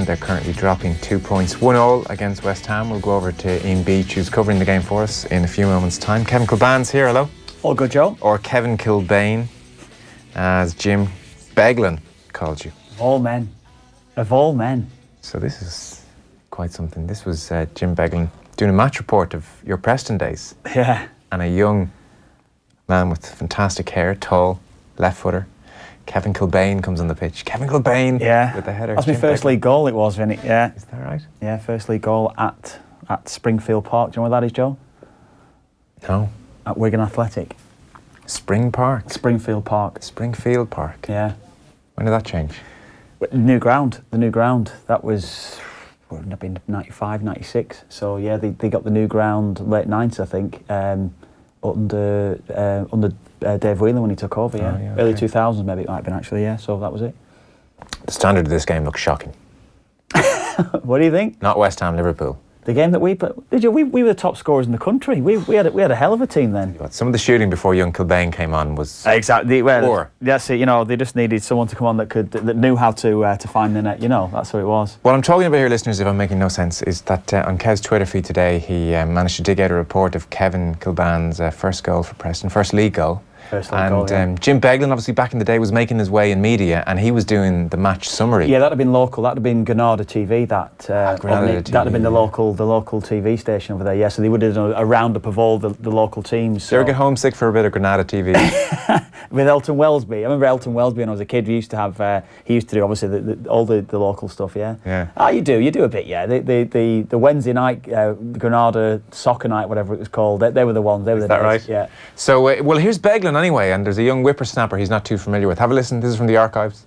they're currently dropping 2 points. 1-1 against West Ham. We'll go over to Ian Beach, who's covering the game for us in a few moments' time. Kevin Kilbane's here, hello. All good, Joe. Or Kevin Kilbane, as Jim Beglin called you. Of all men. Of all men. So this is quite something. This was Jim Beglin doing a match report of your Preston days. Yeah. And a young man with fantastic hair, tall, left footer. Kevin Kilbane comes on the pitch. Kevin Kilbane with the header. That's my first league goal, it was, Vinny. Yeah. Is that right? Yeah, first league goal at Springfield Park. Do you know where that is, Joe? No. At Wigan Athletic. Springfield Park. Springfield Park. Yeah. When did that change? The new ground. That was, wouldn't have been 95, 96. So yeah, they got the new ground late 90s, I think, under Dave Whelan when he took over. Yeah, okay. Early 2000s maybe it might have been actually. Yeah, so that was it. The standard of this game looks shocking. What do you think? Not West Ham, Liverpool. The game that we put, did you? We were the top scorers in the country. We had a hell of a team then. Some of the shooting before young Kilbane came on was exactly. Well, that's it. You know, they just needed someone to come on that knew how to find the net. You know, that's what it was. What I'm talking about here, listeners, if I'm making no sense, is that on Kev's Twitter feed today, he managed to dig out a report of Kevin Kilbane's first goal for Preston, first league goal. Jim Beglin, obviously back in the day, was making his way in media, and he was doing the match summary. Yeah, that'd have been local. That'd have been Granada TV. That'd have been the local TV station over there. Yeah, so they would have done a roundup of all the local teams. So. Did you ever get homesick for a bit of Granada TV? With Elton Wellesby. I remember Elton Wellesby when I was a kid. We used to have. He used to do obviously all the local stuff. Yeah. Yeah. You do a bit. Yeah. The Wednesday night Granada soccer night, whatever it was called. They were the ones. They were the days. Right? Yeah. So here's Beglin anyway, and there's a young whippersnapper he's not too familiar with. Have a listen. This is from the archives.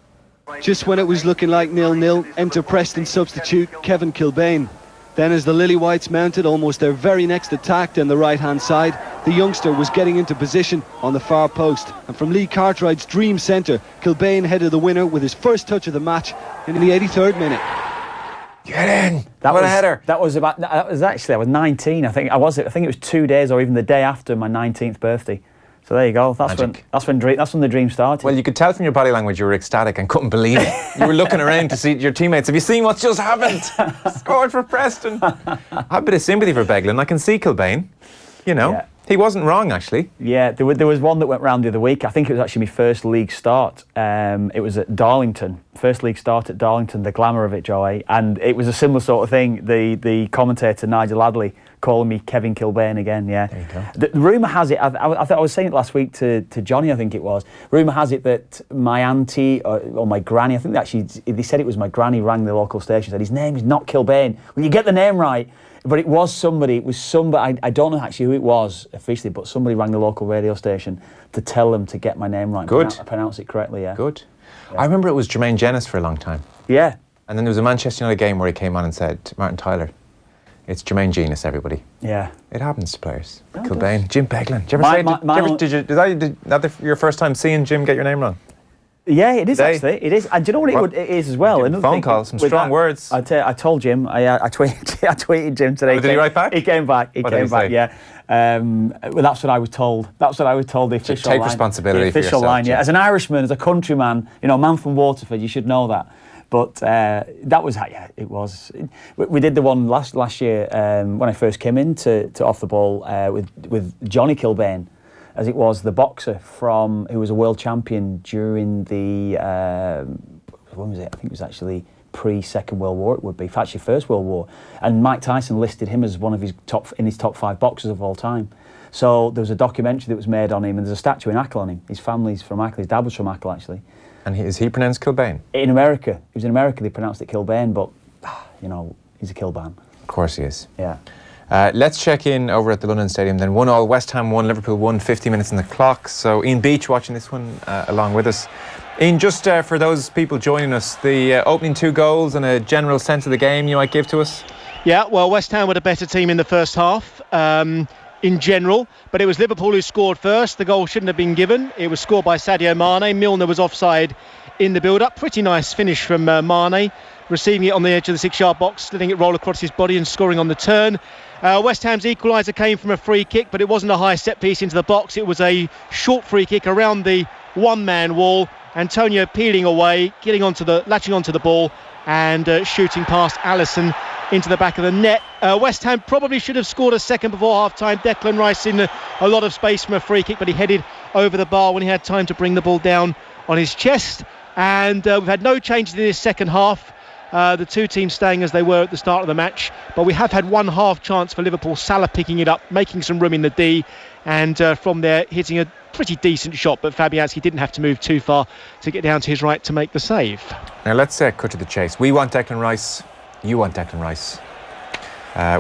Just when it was looking like 0-0, enter Preston substitute Kevin Kilbane. Then as the Lily Whites mounted almost their very next attack down the right-hand side, the youngster was getting into position on the far post. And from Lee Cartwright's dream centre, Kilbane headed the winner with his first touch of the match in the 83rd minute. Get in! What a header! I was 19. I think it was 2 days or even the day after my 19th birthday. So there you go. That's when the dream started. Well, you could tell from your body language you were ecstatic and couldn't believe it. You were looking around to see your teammates. Have you seen what's just happened? Scored for Preston. I have a bit of sympathy for Beglin. I can see Kilbane. You know, he wasn't wrong actually. Yeah, there was one that went round the other week. I think it was actually my first league start. It was at Darlington. First league start at Darlington. The glamour of it, Joey. And it was a similar sort of thing. The commentator Nigel Adley calling me Kevin Kilbane again, yeah. There you go. The rumour has it, I was saying it last week to Johnny, I think it was. Rumour has it that my auntie or my granny, I think they said it was my granny, rang the local station and said, his name is not Kilbane. Will you get the name right? But it was somebody, I don't know actually who it was officially, but somebody rang the local radio station to tell them to get my name right. Good. Pronounce it correctly, yeah. Good. Yeah. I remember it was Jermaine Jenas for a long time. Yeah. And then there was a Manchester United game where he came on and said, Martin Tyler, it's Jermaine Jenas, everybody. Yeah. It happens to players. No, Kilbane, Jim Beglin. Did you ever say, your first time seeing Jim get your name wrong? Yeah, it is actually. It is. And do you know what it is as well? Phone call, some strong words. I told Jim, I tweeted Jim today. Did he write back? He came back. He came back, yeah. Well, that's what I was told. That's what I was told, the official line. Take responsibility for yourself. The official line, yeah. As an Irishman, as a countryman, man from Waterford, you should know that. But that was, it was. We did the one last year when I first came in to Off the Ball with Johnny Kilbane, as it was the boxer who was a world champion during the, when was it? I think it was actually pre-Second World War, it would be, actually First World War. And Mike Tyson listed him as one of his top 5 boxers of all time. So there was a documentary that was made on him, and there's a statue in Ackle on him. His family's from Ackle, his dad was from Ackle actually. And is he pronounced Kilbane? In America. He was in America, they pronounced it Kilbane, but, he's a Kilbane. Of course he is. Yeah. Let's check in over at the London Stadium then. 1-1, West Ham 1, Liverpool 1, 50 minutes on the clock. So Ian Beach watching this one along with us. Ian, just for those people joining us, the opening 2 goals and a general sense of the game you might give to us? Yeah, well, West Ham were the better team in the first half. In general, but it was Liverpool who scored first. The goal shouldn't have been given. It was scored by Sadio Mane. Milner was offside in the build-up. Pretty nice finish from Mane, receiving it on the edge of the 6-yard box, letting it roll across his body and scoring on the turn. West Ham's equaliser came from a free kick, but it wasn't a high set piece into the box. It was a short free kick around the one-man wall, Antonio peeling away, latching onto the ball and shooting past Alisson into the back of the net. West Ham probably should have scored a second before half-time. Declan Rice in a lot of space from a free kick, but he headed over the bar when he had time to bring the ball down on his chest. And we've had no changes in this second half. The two teams staying as they were at the start of the match, but we have had one half chance for Liverpool. Salah picking it up, making some room in the D, and from there hitting a pretty decent shot, but Fabianski didn't have to move too far to get down to his right to make the save. Now let's cut to the chase. We want Declan Rice. You want Declan Rice.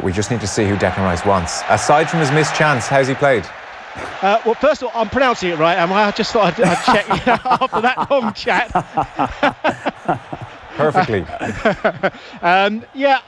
We just need to see who Declan Rice wants. Aside from his missed chance, how's he played? Well, first of all, I'm pronouncing it right, am I? I just thought I'd check after that long chat. Perfectly.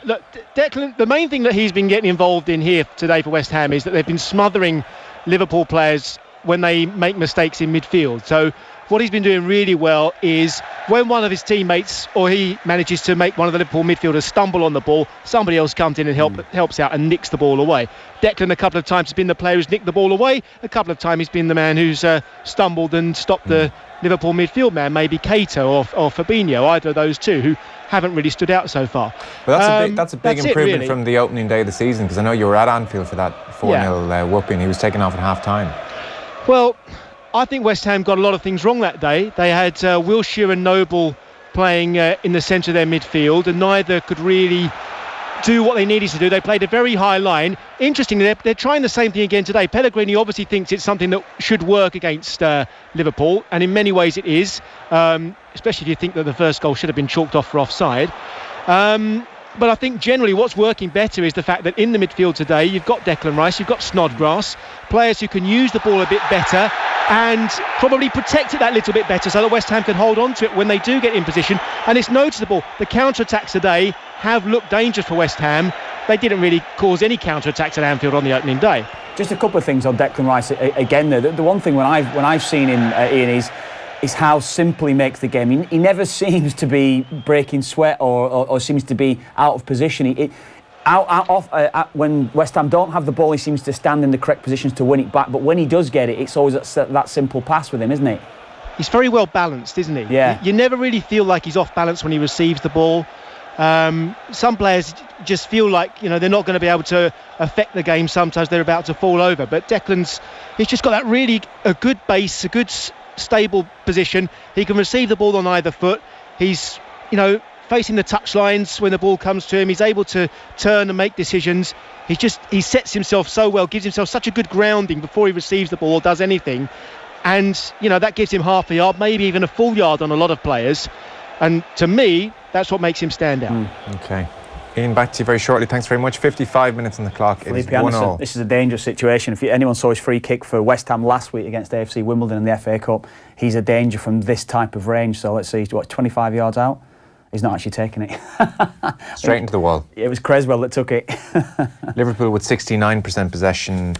Look, Declan, the main thing that he's been getting involved in here today for West Ham is that they've been smothering Liverpool players when they make mistakes in midfield. So what he's been doing really well is when one of his teammates or he manages to make one of the Liverpool midfielders stumble on the ball, somebody else comes in and helps out and nicks the ball away. Declan a couple of times has been the player who's nicked the ball away. A couple of times he's been the man who's stumbled and stopped the Liverpool midfield man, maybe Keita or Fabinho, either of those two, who haven't really stood out so far. Well, that's a big improvement really from the opening day of the season, because I know you were at Anfield for that 4-0 whooping. He was taken off at half-time. Well, I think West Ham got a lot of things wrong that day. They had Wilshere and Noble playing in the centre of their midfield, and neither could really do what they needed to do. They played a very high line. Interestingly, they're trying the same thing again today. Pellegrini obviously thinks it's something that should work against Liverpool, and in many ways it is, especially if you think that the first goal should have been chalked off for offside. But I think generally what's working better is the fact that in the midfield today you've got Declan Rice, you've got Snodgrass, players who can use the ball a bit better and probably protect it that little bit better so that West Ham can hold on to it when they do get in position. And it's noticeable, the counter-attacks today have looked dangerous for West Ham. They didn't really cause any counter-attacks at Anfield on the opening day. Just a couple of things on Declan Rice again there. The one thing when I've seen him, Ian, is how simple he makes the game. He never seems to be breaking sweat or seems to be out of position. When West Ham don't have the ball, he seems to stand in the correct positions to win it back. But when he does get it, it's always that simple pass with him, isn't it? He's very well balanced, isn't he? Yeah. You never really feel like he's off balance when he receives the ball. Some players just feel like they're not going to be able to affect the game. Sometimes they're about to fall over. But he's just got that really a good base, a good stable position. He can receive the ball on either foot. He's facing the touchlines when the ball comes to him. He's able to turn and make decisions. He sets himself so well, gives himself such a good grounding before he receives the ball or does anything, and that gives him half a yard, maybe even a full yard on a lot of players, and to me that's what makes him stand out. Okay, Ian, back to you very shortly. Thanks very much. 55 minutes on the clock. It is 1-1. This is a dangerous situation. If anyone saw his free kick for West Ham last week against AFC Wimbledon in the FA Cup, he's a danger from this type of range. So let's see, 25 yards out? He's not actually taking it. Straight into the wall. It was Creswell that took it. Liverpool with 69% possession,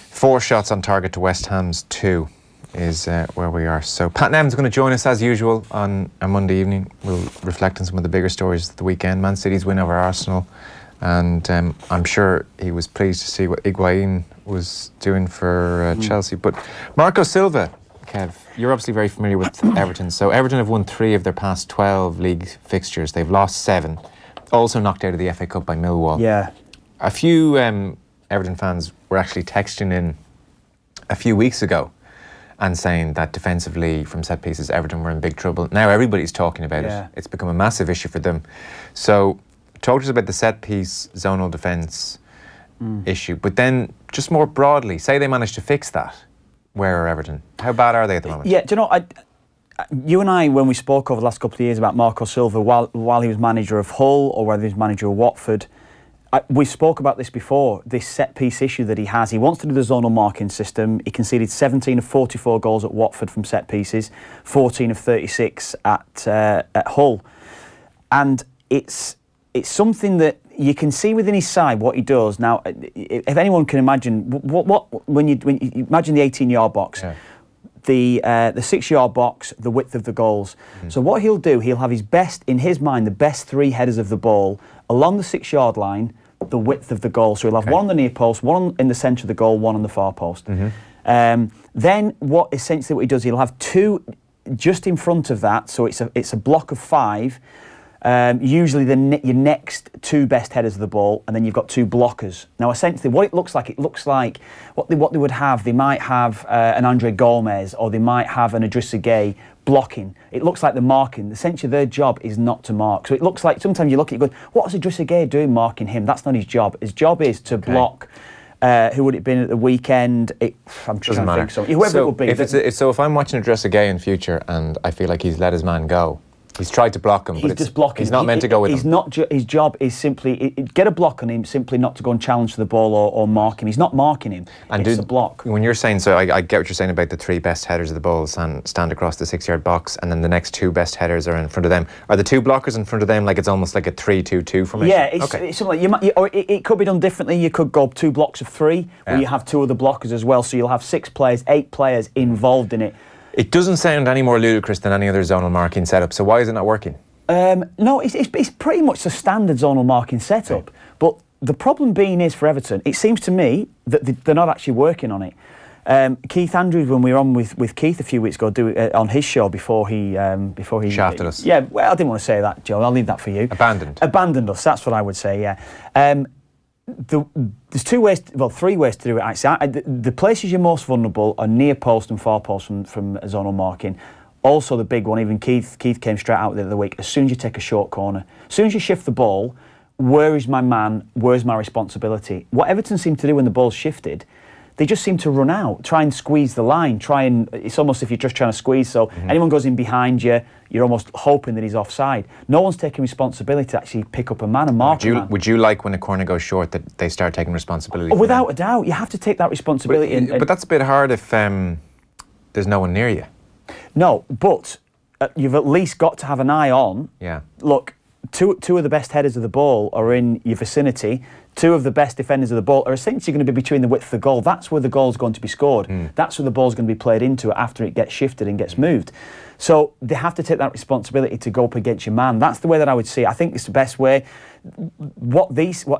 4 shots on target to West Ham's 2 is where we are. So Pat Nem's going to join us as usual on a Monday evening. We'll reflect on some of the bigger stories of the weekend. Man City's win over Arsenal, and I'm sure he was pleased to see what Higuain was doing for Chelsea. But Marco Silva, Kev, you're obviously very familiar with Everton. So Everton have won 3 of their past 12 league fixtures. They've lost 7. Also knocked out of the FA Cup by Millwall. Yeah. A few Everton fans were actually texting in a few weeks ago and saying that defensively from set pieces Everton were in big trouble. Now everybody's talking about it. It's become a massive issue for them. So talk to us about the set piece zonal defence issue, but then just more broadly, say they managed to fix that. Where are Everton? How bad are they at the moment? Yeah, do you know, you and I, when we spoke over the last couple of years about Marco Silva, while he was manager of Hull or whether he was manager of Watford, we spoke about this before, this set-piece issue that he has. He wants to do the zonal marking system. He conceded 17 of 44 goals at Watford from set-pieces, 14 of 36 at Hull. And it's something that you can see within his side what he does. Now, if anyone can imagine, when you imagine the 18-yard box, the 6-yard box, the width of the goals. So what he'll do, he'll have in his mind, the best 3 headers of the ball along the 6-yard line, the width of the goal. So he'll have one on the near post, one in the centre of the goal, one on the far post. Then what he does, he'll have 2 just in front of that, so it's a block of 5. Usually your next 2 best headers of the ball, and then you've got 2 blockers. Now, essentially, what it looks like what they would have. They might have an Andre Gomez, or they might have an Idrissa Gueye blocking. It looks like they're marking. Essentially, their job is not to mark. So it looks like sometimes you look at it and go, what was Idrissa Gueye doing marking him? That's not his job. His job is to block. Who would it have been at the weekend? I'm trying to think. So whoever it would be. If I'm watching Idrissa Gueye in future and I feel like he's let his man go, he's tried to block him, but just blocking. He's not meant to go with him. His job is simply get a block on him, simply not to go and challenge for the ball or mark him. He's not marking him. And it's a block. When you're saying, so I get what you're saying about the 3 best headers of the ball stand across the 6-yard box, and then the next 2 best headers are in front of them. Are the 2 blockers in front of them like it's almost like a 3-2-2 formation? Yeah, it's something like or it could be done differently. You could go 2 blocks of 3, where you have 2 other blockers as well. So you'll have 6 players, 8 players involved in it. It doesn't sound any more ludicrous than any other zonal marking setup. So why is it not working? No, it's pretty much the standard zonal marking setup. But the problem being is for Everton, it seems to me that they're not actually working on it. Keith Andrews, when we were on with Keith a few weeks ago, on his show before he shafted us. Yeah, well, I didn't want to say that, Joe. I'll leave that for you. Abandoned us. That's what I would say. Yeah. There's 3 ways to do it. Actually, the places you're most vulnerable are near post and far post from zonal marking. Also, the big one, even Keith came straight out with it the other week. As soon as you take a short corner, as soon as you shift the ball, where is my man? Where's my responsibility? What Everton seem to do when the ball's shifted, they just seem to run out, try and squeeze the line, it's almost if you're just trying to squeeze. So anyone goes in behind you, you're almost hoping that he's offside. No one's taking responsibility to actually pick up a man and mark a man. Would you like when a corner goes short that they start taking responsibility? Without a doubt, you have to take that responsibility. But that's a bit hard if there's no one near you. No, but you've at least got to have an eye on. Yeah. Look, two of the best headers of the ball are in your vicinity. 2 of the best defenders of the ball are essentially going to be between the width of the goal. That's where the goal's going to be scored. That's where the ball's going to be played into after it gets shifted and gets moved. So they have to take that responsibility to go up against your man. That's the way that I would see it. I think it's the best way. What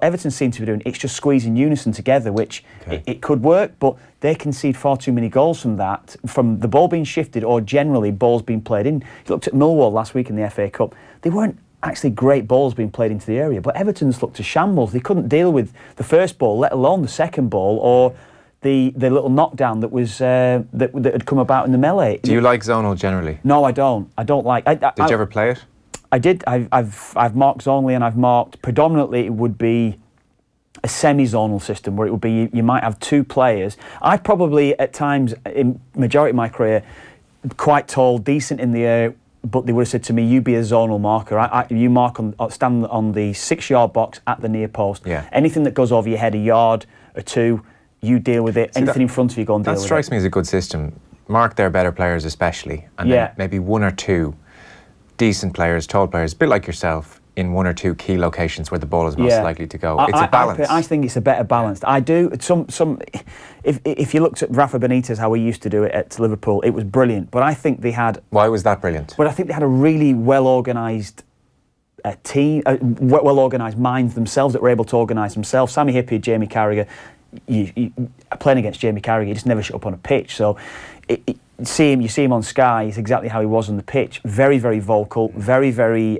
Everton seem to be doing, it's just squeezing unison together, which it could work, but they concede far too many goals from that, from the ball being shifted or generally balls being played in. You looked at Millwall last week in the FA Cup. They weren't actually great balls being played into the area, but Everton's looked a shambles. They couldn't deal with the first ball, let alone the second ball or the little knockdown that was that had come about in the melee. Do you like zonal generally? No, I don't. I don't like. Did you ever play it? I did. I've marked zonally, and I've marked predominantly. It would be a semi-zonal system where it would be you might have 2 players. I probably at times in majority of my career quite tall, decent in the air. But they would have said to me, "You be a zonal marker. You mark stand on the 6-yard box at the near post. Yeah. Anything that goes over your head, 1 yard or 2, you deal with it. Anything in front of you, go and deal with it." That strikes me as a good system. Mark their better players especially, and then maybe 1 or 2 decent players, tall players, a bit like yourself, in 1 or 2 key locations where the ball is most likely to go. It's a balance. I think it's a better balance. I do. If you looked at Rafa Benitez, how he used to do it at Liverpool, it was brilliant. But I think they had. Why was that brilliant? But I think they had a really well-organised team, well-organised minds themselves that were able to organise themselves. Sammy Hippier, Jamie Carragher. Playing against Jamie Carragher, he just never shut up on a pitch. So you see him on Sky, it's exactly how he was on the pitch. Very, very vocal, very, very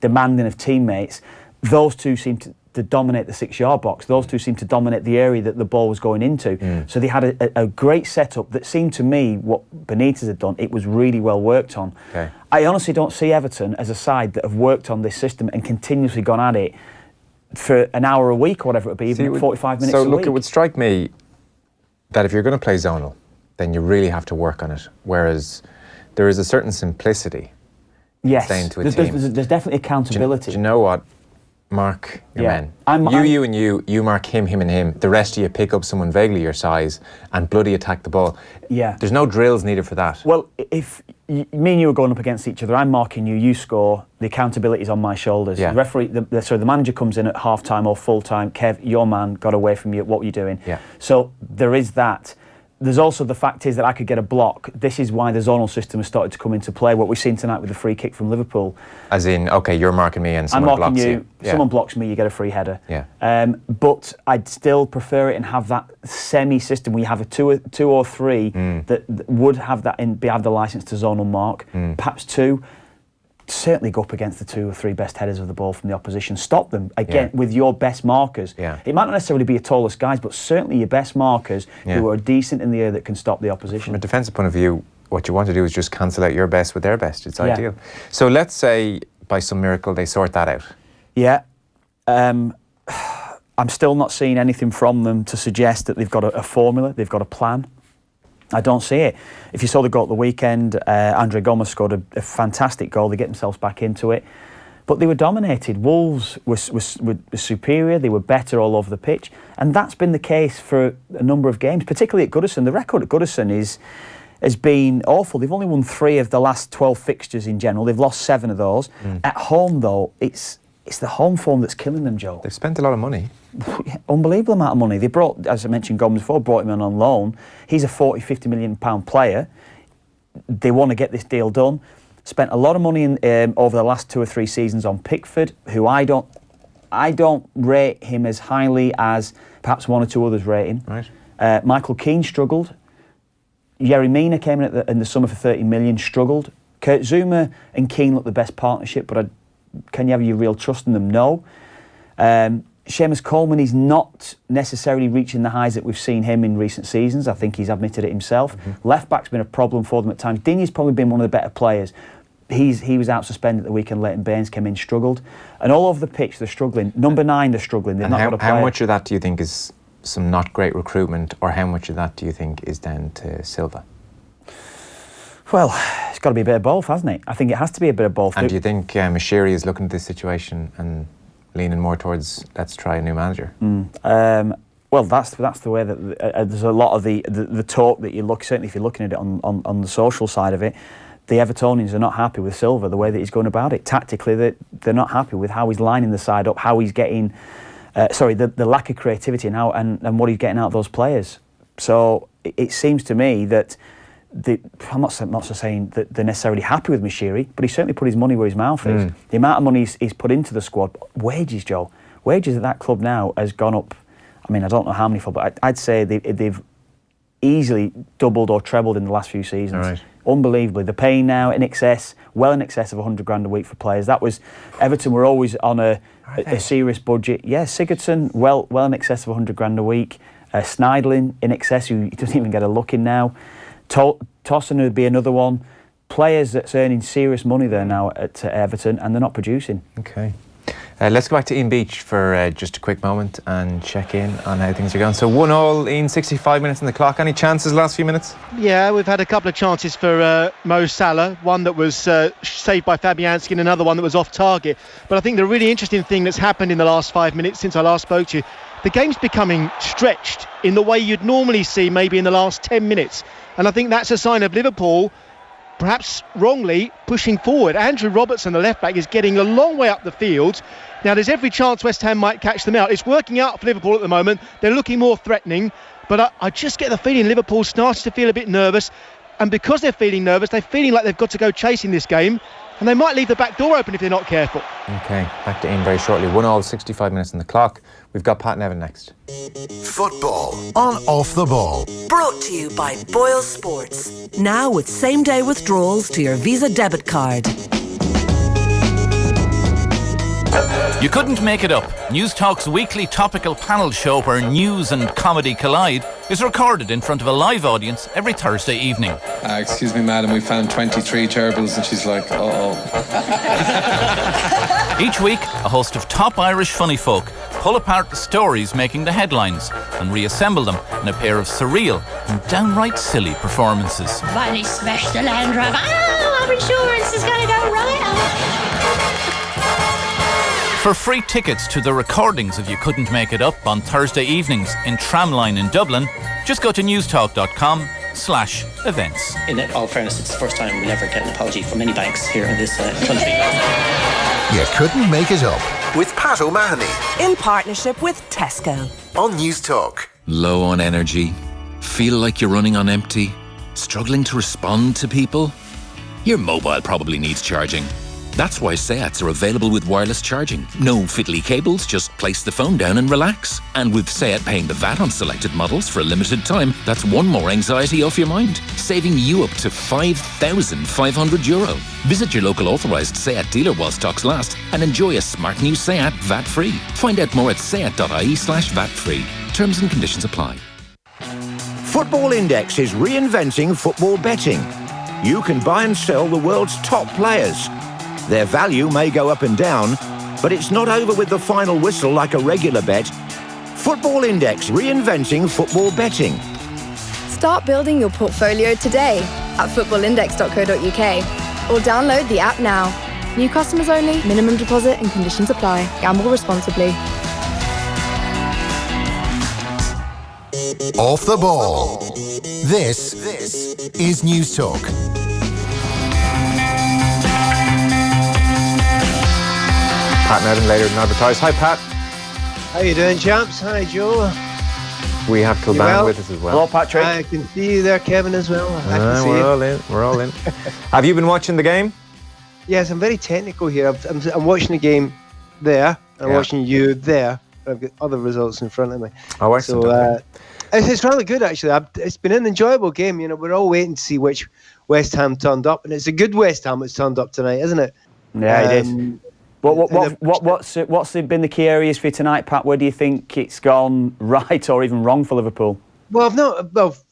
demanding of teammates. Those 2 seem to dominate the 6-yard box. Those 2 seem to dominate the area that the ball was going into. So they had a great setup that seemed to me, what Benitez had done, it was really well worked on. Okay. I honestly don't see Everton as a side that have worked on this system and continuously gone at it for an hour a week or whatever it would be, even 45 minutes a week. So look, it would strike me that if you're going to play zonal, then you really have to work on it. Whereas there is a certain simplicity. Yes, saying to a team, there's definitely accountability. Do you know what? Mark your men. You mark him, and him. The rest of you pick up someone vaguely your size and bloody attack the ball. Yeah. There's no drills needed for that. Well, if me and you are going up against each other, I'm marking you, you score, the accountability is on my shoulders. Yeah. The referee, the manager comes in at half-time or full-time, Kev, your man got away from you, what were you doing? Yeah. So there is that. there's also the fact is that I could get a block. This is why the zonal system has started to come into play. What we've seen tonight with the free kick from Liverpool. As in, okay, you're marking me and someone blocks you. Someone blocks me, you get a free header. Yeah. But I'd still prefer it and have that semi-system where you have a two or three that would have that have the licence to zonal mark. Perhaps two. Certainly go up against the 2 or 3 best headers of the ball from the opposition. Stop them again with your best markers. It might not necessarily be your tallest guys, but certainly your best markers who are decent in the air that can stop the opposition. From a defensive point of view, what you want to do is just cancel out your best with their best. It's ideal. So let's say by some miracle they sort that out. Yeah. I'm still not seeing anything from them to suggest that they've got a formula, they've got a plan. I don't see it. If you saw the goal at the weekend, Andre Gomes scored a fantastic goal. They get themselves back into it. But they were dominated. Wolves were superior. They were better all over the pitch. And that's been the case for a number of games, particularly at Goodison. The record at Goodison has been awful. They've only won 3 of the last 12 fixtures in general. They've lost 7 of those. At home, though, it's the home form that's killing them, Joe. They've spent a lot of money. Unbelievable amount of money. They brought, as I mentioned, Gomes before, brought him on loan. He's a 40-50 million pound player. They want to get this deal done. Spent a lot of money over the last 2 or 3 seasons on Pickford, who I don't rate him as highly as perhaps 1 or 2 others rate him. Right. Michael Keane struggled. Yerry Mina came in the summer for 30 million, struggled. Kurt Zuma and Keane look the best partnership, but can you have your real trust in them? No. Seamus Coleman, he's not necessarily reaching the highs that we've seen him in recent seasons. I think he's admitted it himself. Left back's been a problem for them at times. Dini's probably been one of the better players. He was out suspended at the weekend. Leighton Baines came in, struggled. And all over the pitch, they're struggling. Number 9, they're struggling. They've not got a player. How much of that do you think is some not great recruitment, or how much of that do you think is down to Silva? Well, it's got to be a bit of both, hasn't it? I think it has to be a bit of both. And do you think Mashiri is looking at this situation and leaning more towards let's try a new manager? Well, that's the way that there's a lot of the talk that you look. Certainly, if you're looking at it on the social side of it, the Evertonians are not happy with Silva, the way that he's going about it. Tactically, they're not happy with how he's lining the side up, how he's getting, the lack of creativity and what he's getting out of those players. So it seems to me that. I'm not saying that they're necessarily happy with Mashiri, but he certainly put his money where his mouth is. The amount of money he's put into the squad, wages, Joe, wages at that club now has gone up. I mean, I don't know how many, but I'd say they've easily doubled or trebled in the last few seasons. Right. Unbelievably, they're paying now well in excess of 100 grand a week for players. That was Everton were always on a serious budget. Yeah, Sigurdsson well in excess of 100 grand a week. Schneidlin in excess, who doesn't even get a look in now. Tossen would be another one. Players that's earning serious money there now at Everton, and they're not producing. Okay. Let's go back to Ian Beach for just a quick moment and check in on how things are going. So 1-1, Ian, 65 minutes on the clock. Any chances last few minutes? Yeah, we've had a couple of chances for Mo Salah. One that was saved by Fabianski and another one that was off target. But I think the really interesting thing that's happened in the last 5 minutes since I last spoke to you, the game's becoming stretched in the way you'd normally see maybe in the last 10 minutes. And I think that's a sign of Liverpool, perhaps wrongly, pushing forward. Andrew Robertson, the left-back, is getting a long way up the field. Now, there's every chance West Ham might catch them out. It's working out for Liverpool at the moment. They're looking more threatening. But I just get the feeling Liverpool starts to feel a bit nervous. And because they're feeling nervous, they're feeling like they've got to go chasing this game. And they might leave the back door open if they're not careful. OK, back to Ian very shortly. 1-1, 65 minutes on the clock. We've got Pat Nevin next. Football on Off the Ball. Brought to you by Boyle Sports. Now with same-day withdrawals to your Visa debit card. You couldn't make it up. News Talk's weekly topical panel show where news and comedy collide is recorded in front of a live audience every Thursday evening. Excuse me, madam, we found 23 gerbils, and she's like, uh-oh. Each week, a host of top Irish funny folk pull apart the stories making the headlines and reassemble them in a pair of surreal and downright silly performances. Bunny smashed the Land Rover. Oh, our insurance is going to go right up. For free tickets to the recordings of You Couldn't Make It Up on Thursday evenings in Tramline in Dublin, just go to newstalk.com/events. In all fairness, it's the first time we'll ever get an apology from any banks here in this country. You Couldn't Make It Up with Pat O'Mahony In partnership with Tesco. on News Talk. Low on energy? Feel like you're running on empty? Struggling to respond to people? Your mobile probably needs charging. That's why Seats are available with wireless charging. No fiddly cables, just place the phone down and relax. And with Seat paying the VAT on selected models for a limited time, that's one more anxiety off your mind, saving you up to €5,500. Visit your local authorised Seat dealer while stocks last and enjoy a smart new Seat VAT-free. Find out more at seat.ie/VAT-free. Terms and conditions apply. Football Index is reinventing football betting. You can buy and sell the world's top players. Their value may go up and down, but it's not over with the final whistle like a regular bet. Football Index, reinventing football betting. Start building your portfolio today at footballindex.co.uk or download the app now. New customers only, minimum deposit and conditions apply. Gamble responsibly. Off the ball. This is News Talk. Pat Nevin later than advertised. Hi, Pat. How you doing, champs? Hi, Joe. We have Kilbane with us as well. Hello, Patrick. I can see you there, Kevin, as well. We're all in. We're all in. Have you been watching the game? Yes, I'm very technical here. I'm watching the game there. I'm watching you there. I've got other results in front of me. Oh, excellent. So it's really good, actually. It's been an enjoyable game. You know, we're all waiting to see which West Ham turned up, and it's a good West Ham that's turned up tonight, isn't it? Yeah, it is. What's been the key areas for you tonight, Pat? Where do you think it's gone right or even wrong for Liverpool? Well, I've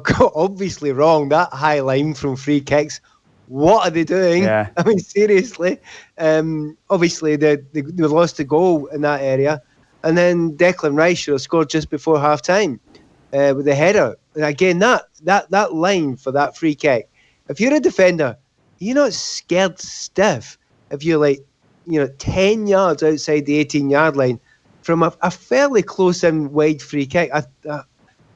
got obviously wrong. That high line from free kicks. What are they doing? Yeah. I mean, seriously. Obviously, they lost a goal in that area. And then Declan Rice should have scored just before half-time with the header. And again, that line for that free kick, if you're a defender, you're not scared stiff if you're 10 yards outside the 18-yard line from a fairly close-in wide free kick.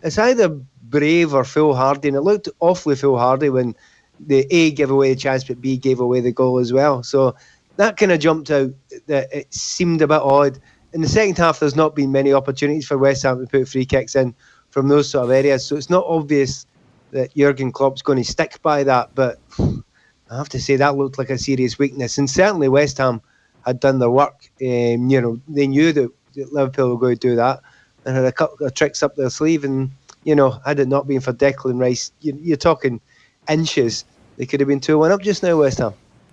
It's either brave or foolhardy, and it looked awfully foolhardy when the A gave away the chance, but B gave away the goal as well. So that kind of jumped out that it seemed a bit odd. In the second half, there's not been many opportunities for West Ham to put free kicks in from those sort of areas. So it's not obvious that Jurgen Klopp's going to stick by that. But I have to say that looked like a serious weakness. And certainly West Ham had done their work. They knew that Liverpool were going to do that and had a couple of tricks up their sleeve. And, had it not been for Declan Rice, you're talking inches. They could have been 2-1 up just now, West Ham.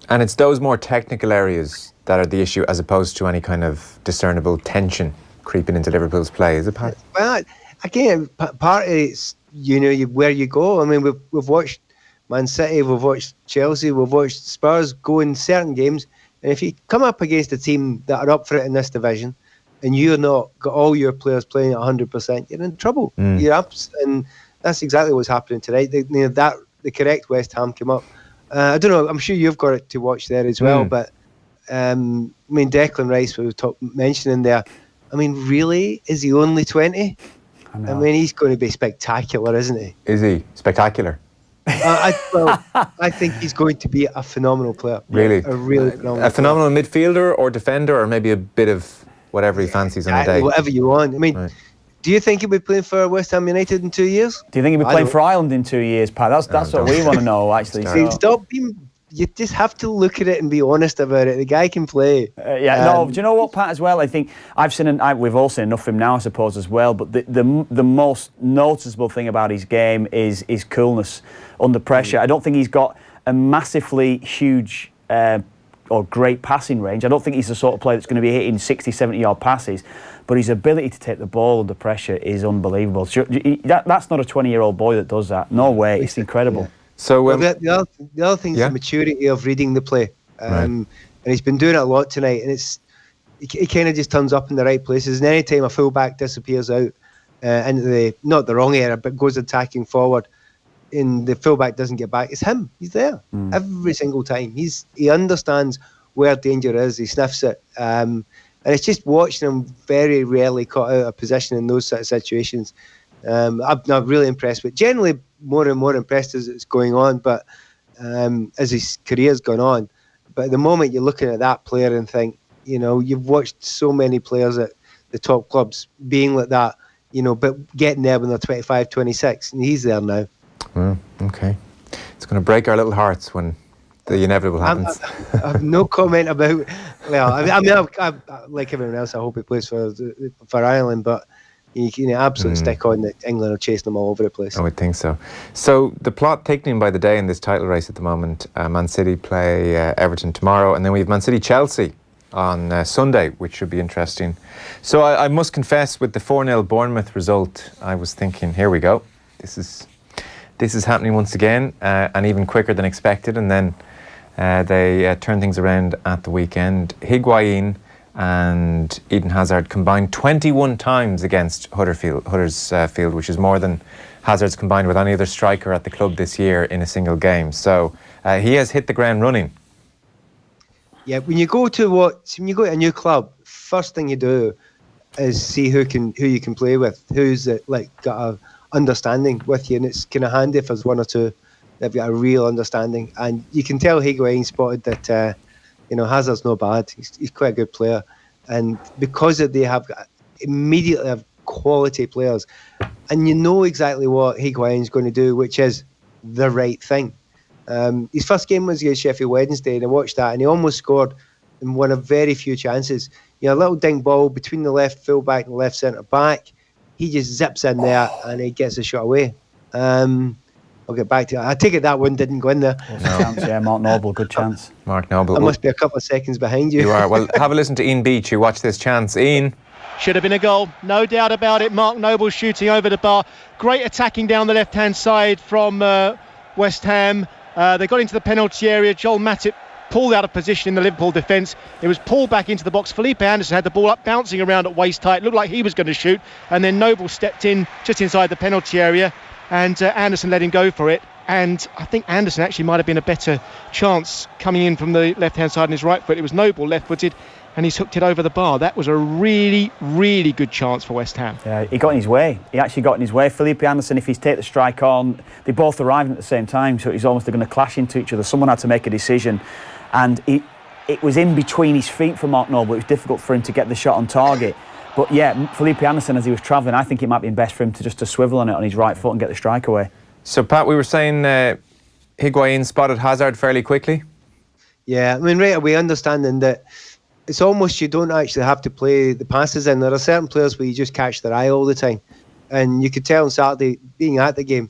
And it's those more technical areas that are the issue as opposed to any kind of discernible tension creeping into Liverpool's play, is it, Pat? Well, again, part of it's, where you go. I mean, we've watched Man City, we've watched Chelsea, we've watched Spurs go in certain games. And if you come up against a team that are up for it in this division and you're not got all your players playing at 100%, you're in trouble. You're up, and that's exactly what's happening tonight. The correct West Ham came up. I don't know, I'm sure you've got it to watch there as well, but Declan Rice, we were mentioning there, I mean, really? Is he only 20? I mean, he's going to be spectacular, isn't he? Is he? Spectacular? I think he's going to be a phenomenal player. Really? A really phenomenal phenomenal midfielder or defender, or maybe a bit of whatever he fancies on a day? Whatever you want. I mean, do you think he'll be playing for West Ham United in 2 years? Do you think he'll be playing for Ireland in 2 years, Pat? That's what we want to know, actually. Stop being... You just have to look at it and be honest about it. The guy can play. Do you know what, Pat, as well? I think we've all seen enough of him now, I suppose, as well. But the most noticeable thing about his game is his coolness under pressure. I don't think he's got a massively huge or great passing range. I don't think he's the sort of player that's going to be hitting 60, 70-yard passes. But his ability to take the ball under pressure is unbelievable. That's not a 20-year-old boy that does that. No way. It's incredible. Yeah. So the other thing is the maturity of reading the play, and he's been doing it a lot tonight. And he kind of just turns up in the right places. And any time a fullback disappears out into not the wrong area, but goes attacking forward, and the fullback doesn't get back, it's him. He's there every single time. He understands where danger is. He sniffs it, and it's just watching him very rarely caught out of position in those sort of situations. I'm really impressed with. Generally, more and more impressed as it's going on, but as his career's gone on. But at the moment, you're looking at that player and think, you've watched so many players at the top clubs being like that. but getting there when they're 25, 26, and he's there now. Well, okay. It's going to break our little hearts when the inevitable happens. I have no comment about. Well, I like everyone else, I hope he plays for Ireland, but you can absolutely stick on that England are chasing them all over the place. I would think so. So the plot thickening by the day in this title race at the moment. Man City play Everton tomorrow, and then we have Man City Chelsea on Sunday, which should be interesting. So I must confess, with the 4-0 Bournemouth result, I was thinking, here we go. This is happening once again, and even quicker than expected. And then they turn things around at the weekend. Higuain and Eden Hazard combined 21 times against Huddersfield, which is more than Hazard's combined with any other striker at the club this year in a single game. So he has hit the ground running. Yeah, when you go to a new club, first thing you do is see who you can play with, who's got a understanding with you, and it's kind of handy if there's one or two that've got a real understanding. And you can tell Higuain spotted that Hazard's no bad. He's quite a good player, and because they have immediately have quality players, and you know exactly what Higuain's going to do, which is the right thing. His first game was against Sheffield Wednesday, and I watched that, and he almost scored in one of very few chances. A little ding ball between the left full-back and the left centre-back. He just zips in there, and he gets a shot away. I'll get back to it. I take it that one didn't go in there. Chance, yeah, Mark Noble, good chance. Mark Noble. I must be a couple of seconds behind you. You are. Well, have a listen to Ian Beach, who watched this chance. Ian? Should have been a goal, no doubt about it. Mark Noble shooting over the bar. Great attacking down the left-hand side from West Ham. They got into the penalty area. Joel Matip pulled out of position in the Liverpool defence. It was pulled back into the box. Felipe Anderson had the ball up, bouncing around at waist height. Looked like he was going to shoot. And then Noble stepped in just inside the penalty area. And Anderson let him go for it. And I think Anderson actually might have been a better chance coming in from the left-hand side on his right foot. It was Noble left-footed, and he's hooked it over the bar. That was a really, really good chance for West Ham. Yeah, he got in his way. He actually got in his way. Felipe Anderson, if he's take the strike on, they both arriving at the same time, so it's almost going to clash into each other. Someone had to make a decision, and it was in between his feet for Mark Noble. It was difficult for him to get the shot on target. But yeah, Felipe Anderson, as he was travelling, I think it might be best for him to swivel on it on his right foot and get the strike away. So, Pat, we were saying Higuain spotted Hazard fairly quickly? Yeah, I mean, right away, understanding that it's almost you don't actually have to play the passes in. There are certain players where you just catch their eye all the time. And you could tell on Saturday, being at the game,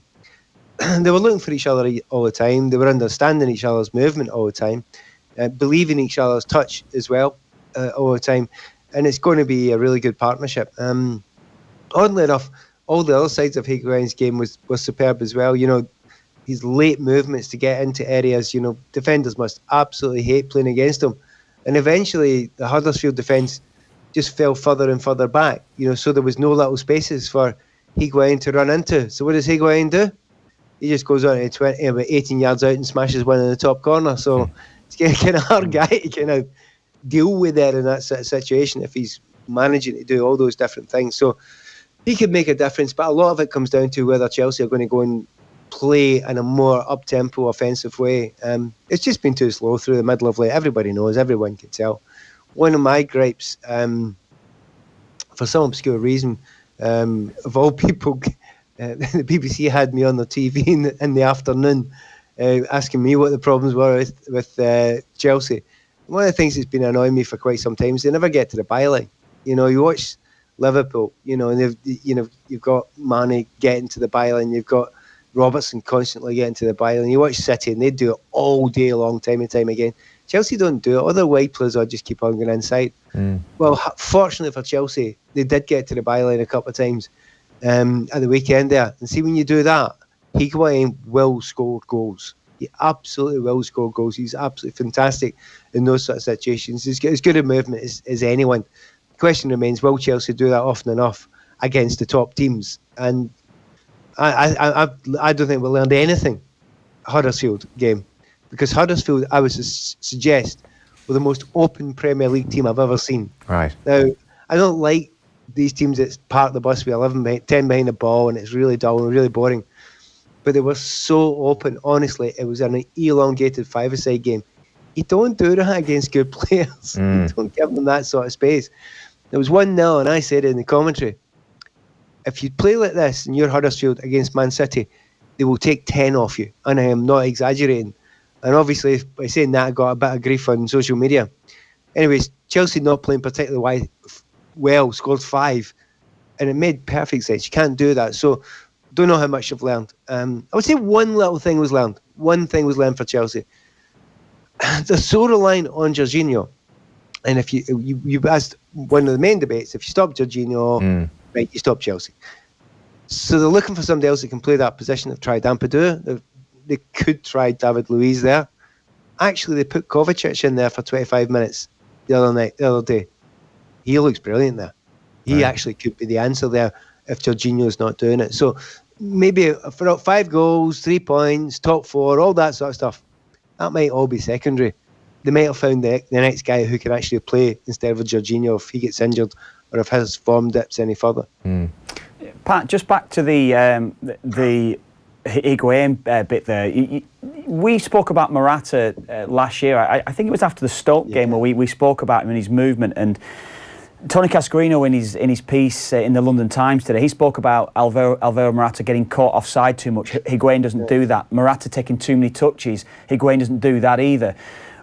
they were looking for each other all the time. They were understanding each other's movement all the time, believing each other's touch as well all the time. And it's going to be a really good partnership. Oddly enough, all the other sides of Higuain's game was superb as well. His late movements to get into areas, defenders must absolutely hate playing against him. And eventually the Huddersfield defence just fell further and further back, so there was no little spaces for Higuain to run into. So what does Higuain do? He just goes on to about 18 yards out and smashes one in the top corner. So it's kind of hard guy to kind of deal with that in that sort of situation if he's managing to do all those different things. So he could make a difference, but a lot of it comes down to whether Chelsea are going to go and play in a more up-tempo offensive way. It's just been too slow through the middle of late. Everybody knows, everyone can tell. One of my gripes, for some obscure reason, of all people, the BBC had me on the TV in the afternoon asking me what the problems were with Chelsea. One of the things that's been annoying me for quite some time is they never get to the byline. You watch Liverpool, and you've got Mane getting to the byline, you've got Robertson constantly getting to the byline. You watch City and they do it all day long, time and time again. Chelsea don't do it. Other wide players will just keep on going inside. Well, fortunately for Chelsea, they did get to the byline a couple of times at the weekend there. And see, when you do that, Higuain will score goals. He absolutely will score goals. He's absolutely fantastic in those sort of situations. He's got as good a movement as anyone. The question remains, will Chelsea do that often enough against the top teams? And I don't think we'll learn anything Huddersfield game, because Huddersfield, I would suggest, were the most open Premier League team I've ever seen. Right. Now, I don't like these teams that park the bus with 10 behind the ball and it's really dull and really boring. But they were so open. Honestly, it was an elongated five-a-side game. You don't do that against good players. You don't give them that sort of space. It was 1-0, and I said it in the commentary. if you play like this and you're Huddersfield against Man City, they will take 10 off you. And I am not exaggerating. And obviously, by saying that, I got a bit of grief on social media. Anyways, Chelsea not playing particularly well, scored 5. And it made perfect sense. You can't do that. So, don't know how much you've learned. I would say one little thing was learned. One thing was learned for Chelsea. They're so reliant on Jorginho. And if you asked one of the main debates, if you stop Jorginho, right, you stop Chelsea. So they're looking for somebody else that can play that position. They've tried Ampadu. They could try David Luiz there. Actually, they put Kovacic in there for 25 minutes the other day. He looks brilliant there. He actually could be the answer there if Jorginho's not doing it. So maybe for 5 goals, 3 points, top 4, all that sort of stuff, that might all be secondary. They might have found the next guy who can actually play instead of Jorginho if he gets injured or if his form dips any further. Pat, just back to the Higuain bit there. We spoke about Morata last year. I think it was after the Stoke game where we spoke about him and his movement. And Tony Cascarino in his piece in the London Times today, he spoke about Alvaro Morata getting caught offside too much. Higuain doesn't do that. Morata taking too many touches. Higuain doesn't do that either.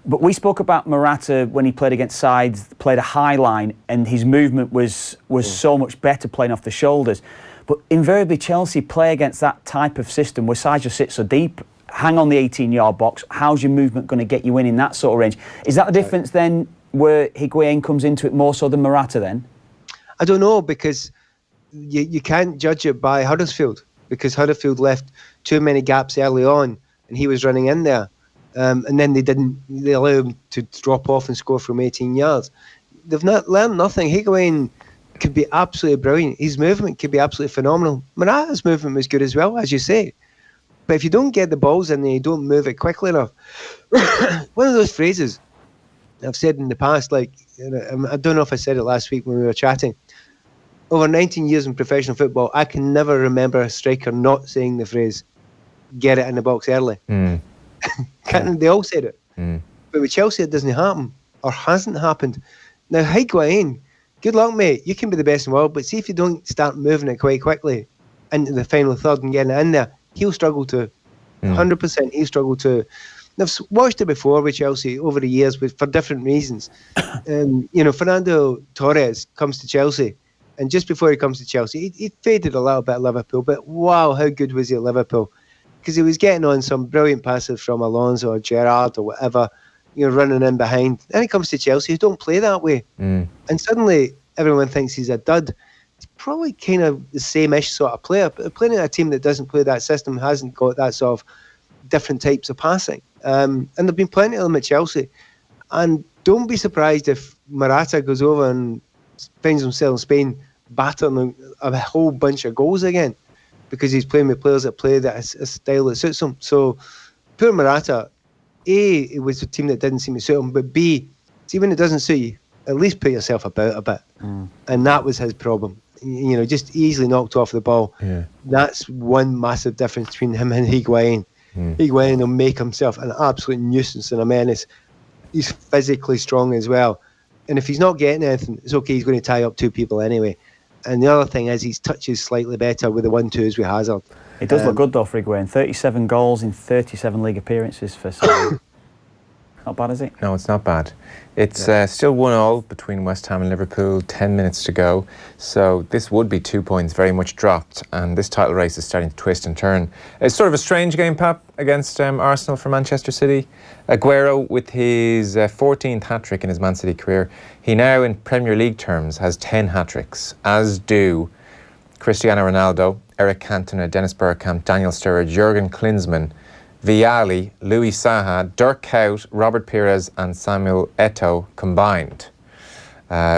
But we spoke about Morata when he played against sides, played a high line, and his movement was so much better playing off the shoulders. But invariably, Chelsea play against that type of system where sides just sit so deep, hang on the 18-yard box. How's your movement going to get you in that sort of range? Is that the difference then where Higuain comes into it more so than Morata then? I don't know, because you can't judge it by Huddersfield, because Huddersfield left too many gaps early on and he was running in there. And then they allowed him to drop off and score from 18 yards. They've not learned nothing. Higuain could be absolutely brilliant. His movement could be absolutely phenomenal. Morata's movement was good as well, as you say. But if you don't get the balls in there, you don't move it quickly enough. One of those phrases I've said in the past, like, I don't know if I said it last week when we were chatting. Over 19 years in professional football, I can never remember a striker not saying the phrase, get it in the box early. They all said it. But with Chelsea, it doesn't happen, or hasn't happened. Now, Higuain, good luck, mate. You can be the best in the world, but see if you don't start moving it quite quickly into the final third and getting it in there, he'll struggle to. 100% he'll struggle to. I've watched it before with Chelsea over the years for different reasons. Fernando Torres comes to Chelsea, and just before he comes to Chelsea, he faded a little bit at Liverpool, but wow, how good was he at Liverpool? Because he was getting on some brilliant passes from Alonso or Gerrard or whatever, running in behind. Then he comes to Chelsea, who don't play that way. And suddenly everyone thinks he's a dud. He's probably kind of the same-ish sort of player, but playing in a team that doesn't play that system hasn't got that sort of different types of passing. And there have been plenty of them at Chelsea. And don't be surprised if Morata goes over and finds himself in Spain battering a whole bunch of goals again, because he's playing with players that play a style that suits him. So, poor Morata, A, it was a team that didn't seem to suit him, but B, see, when it doesn't suit you, at least put yourself about a bit. And that was his problem. Just easily knocked off the ball. That's one massive difference between him and Higuain. Higuain will make himself an absolute nuisance and a menace. He's physically strong as well. And if he's not getting anything, it's okay, he's going to tie up 2 people anyway. And the other thing is, his touch is slightly better with the 1-2s with Hazard. It does look good though for Higuain. 37 goals in 37 league appearances for Saudi. Not bad, is it? No, it's not bad. It's still 1-1 between West Ham and Liverpool, 10 minutes to go. So this would be 2 points very much dropped, and this title race is starting to twist and turn. It's sort of a strange game, Pap, against Arsenal for Manchester City. Aguero with his 14th hat-trick in his Man City career. He now, in Premier League terms, has 10 hat-tricks, as do Cristiano Ronaldo, Eric Cantona, Dennis Bergkamp, Daniel Sturridge, Jurgen Klinsmann, Vialli, Louis Saha, Dirk Kuyt, Robert Pires and Samuel Eto'o combined,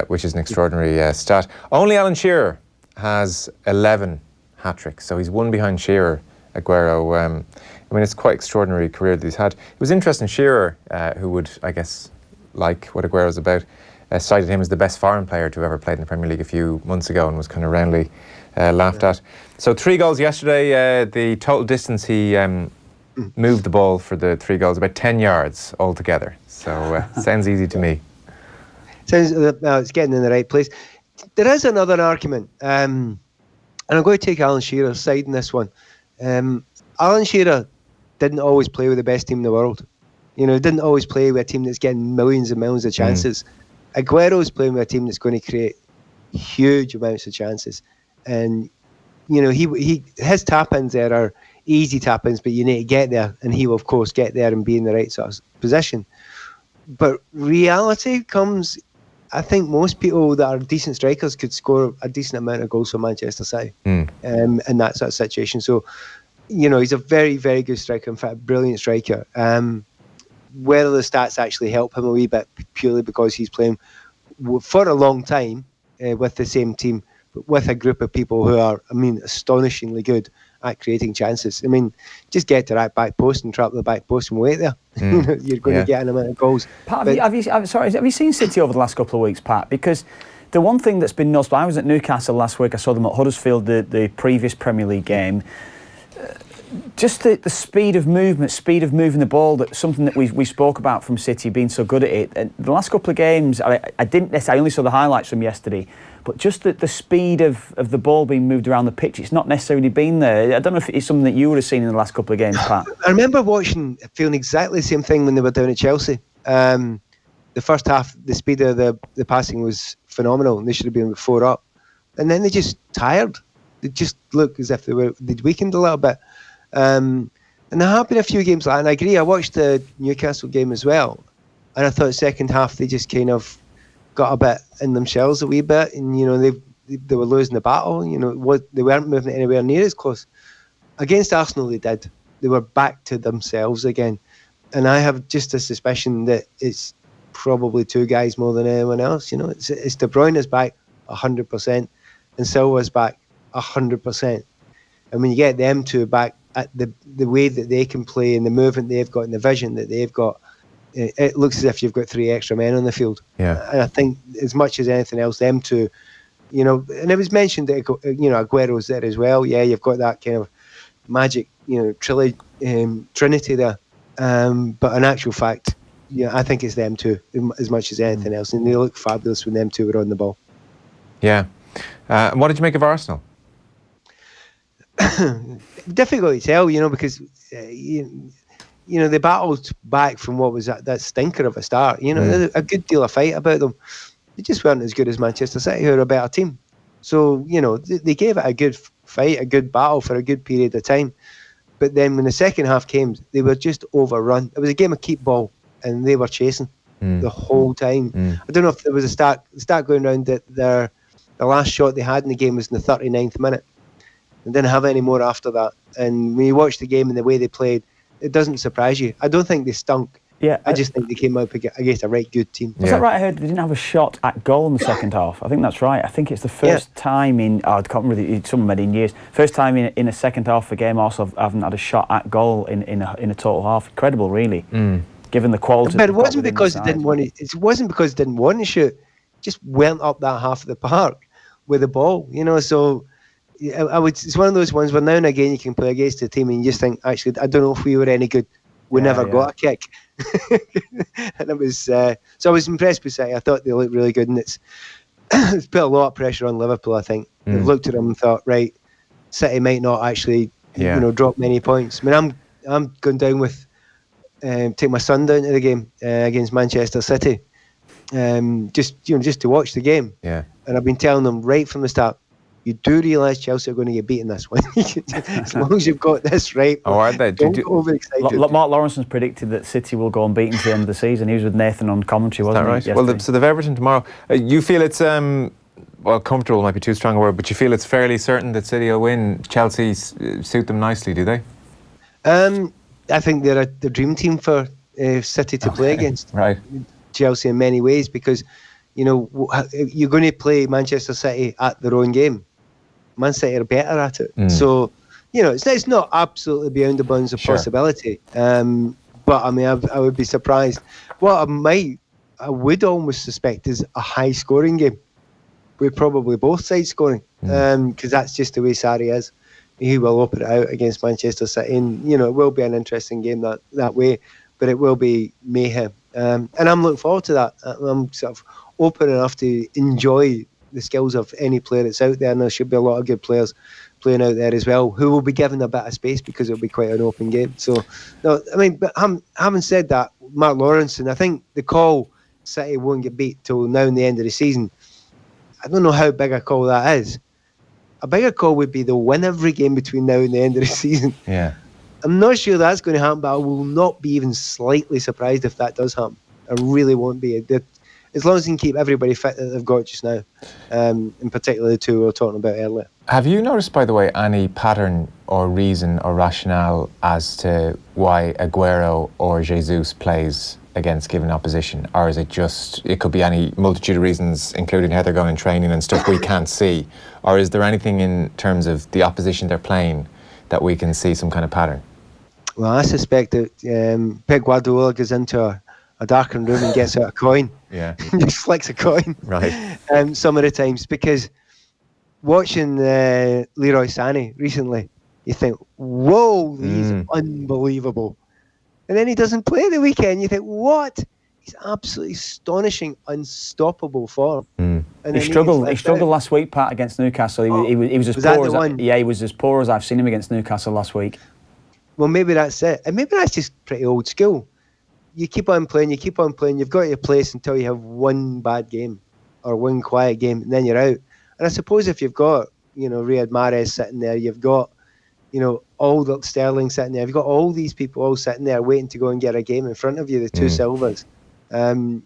which is an extraordinary stat. Only Alan Shearer has 11 hat-tricks, so he's one behind Shearer, Aguero. It's quite extraordinary career that he's had. It was interesting, Shearer, who would, I guess, like what Aguero's about, cited him as the best foreign player to have ever played in the Premier League a few months ago and was kind of roundly laughed at. So 3 goals yesterday. The total distance he moved the ball for the 3 goals, about 10 yards altogether. So sounds easy to me. Sounds it's getting in the right place. There is another argument. And And I'm going to take Alan Shearer's side in this one. Alan Shearer didn't always play with the best team in the world. He didn't always play with a team that's getting millions and millions of chances. Aguero's playing with a team that's going to create huge amounts of chances. And, his tap-ins there are easy tap-ins, but you need to get there. And he will, of course, get there and be in the right sort of position. But reality comes, I think most people that are decent strikers could score a decent amount of goals for Manchester City in that sort of situation. So, he's a very, very good striker. In fact, a brilliant striker. Whether the stats actually help him a wee bit purely because he's playing for a long time with the same team, but with a group of people who are, astonishingly good at creating chances. Just get to that back post and trap the back post and wait there. You're going to get an amount of goals. Pat, have you seen City over the last couple of weeks, Pat? Because the one thing that's been noticeable, I was at Newcastle last week, I saw them at Huddersfield, the previous Premier League game. Just the speed of movement, speed of moving the ball, that's something that we spoke about from City being so good at it. And the last couple of games, I only saw the highlights from yesterday, but just the speed of the ball being moved around the pitch, it's not necessarily been there. I don't know if it's something that you would have seen in the last couple of games, Pat. I remember feeling exactly the same thing when they were down at Chelsea. The first half, the speed of the passing was phenomenal, and they should have been 4 up. And then they just tired. They just looked as if they'd weakened a little bit. And there have been a few games like that, and I agree. I watched the Newcastle game as well, and I thought second half they just kind of got a bit in themselves a wee bit, and they were losing the battle. They weren't moving anywhere near as close. Against Arsenal, they did. They were back to themselves again, and I have just a suspicion that it's probably 2 guys more than anyone else. It's De Bruyne is back 100%, and Silva's back 100%. And when you get them 2 back at the way that they can play and the movement they've got and the vision that they've got, it looks as if you've got 3 extra men on the field. Yeah. And I think as much as anything else, them 2, and it was mentioned that Aguero's there as well. Yeah, you've got that kind of magic, trinity there. But in actual fact, I think it's them 2 as much as anything else, and they look fabulous when them 2 were on the ball. Yeah. And what did you make of Arsenal? Difficult to tell, because they battled back from what was that stinker of a start. A good deal of fight about them. They just weren't as good as Manchester City, who are a better team. So they gave it a good fight, a good battle for a good period of time. But then when the second half came, they were just overrun. It was a game of keep ball, and they were chasing the whole time. I don't know if there was a stat going around that the last shot they had in the game was in the 39th minute. And didn't have any more after that. And when you watch the game and the way they played, it doesn't surprise you. I don't think they stunk. Yeah, I just think they came up against a right good team. Was that right? I heard they didn't have a shot at goal in the second half. I think that's right. I think it's the first time I can't remember, someone made in years. First time in a second half of a game also haven't had a shot at goal in a total half. Incredible, really. Given the quality. But it wasn't because it didn't want to. It wasn't because it didn't want to shoot. It just went up that half of the park with the ball. So. It's one of those ones where now and again you can play against a team and you just think, actually, I don't know if we were any good. We never got a kick. And it was so I was impressed with City. I thought they looked really good, and it's put a lot of pressure on Liverpool. I think they've looked at them and thought, right, City might not actually drop many points. I'm going down with take my son down to the game against Manchester City, just to watch the game. Yeah. And I've been telling them right from the start, you do realise Chelsea are going to get beaten this one. As long as you've got this right. Oh, are they? Don't get overexcited. Mark Lawrenson's predicted that City will go unbeaten to the end of the season. He was with Nathan on commentary, wasn't he? Right? Well, so they've Everton tomorrow. You feel it's comfortable might be too strong a word, but you feel it's fairly certain that City will win. Chelsea suit them nicely, do they? I think they're the dream team for City to play against. Right. Chelsea in many ways, because you're going to play Manchester City at their own game. Man City are better at it. So, it's not absolutely beyond the bounds of possibility. But I would be surprised. What I would almost suspect is a high scoring game with probably both sides scoring, because that's just the way Sarri is. He will open it out against Manchester City, and it will be an interesting game that way, but it will be mayhem. And I'm looking forward to that. I'm sort of open enough to enjoy the skills of any player that's out there, and there should be a lot of good players playing out there as well, who will be given a bit of space because it'll be quite an open game. So, no, I mean, but having said that, Mark Lawrence, and I think the call City won't get beat till now in the end of the season, I don't know how big a call that is. A bigger call would be they'll win every game between now and the end of the season. Yeah. I'm not sure that's going to happen, but I will not be even slightly surprised if that does happen. I really won't be. As long as they can keep everybody fit that they've got just now, in particular the two we were talking about earlier. Have you noticed, by the way, any pattern or reason or rationale as to why Aguero or Jesus plays against given opposition? Or is it just, it could be any multitude of reasons, including how they're going in training and stuff we can't see? Or is there anything in terms of the opposition they're playing that we can see some kind of pattern? Well, I suspect that Pep Guardiola goes into a darkened room and gets out a coin. Yeah. Just flicks a coin. Right. Some of the times, because watching Leroy Sané recently, you think, whoa, he's unbelievable. And then he doesn't play the weekend. You think, what? He's absolutely astonishing, unstoppable form. And he struggled last week, Pat, against Newcastle. He was as poor as he was as poor as I've seen him against Newcastle last week. Well, maybe that's it. And maybe that's just pretty old school. You keep on playing, you've got your place until you have one bad game or one quiet game, and then you're out. And I suppose if you've got, Riyad Mahrez sitting there, you've got, all the Sterling sitting there, you've got all these people all sitting there waiting to go and get a game in front of you, the two Silvers, then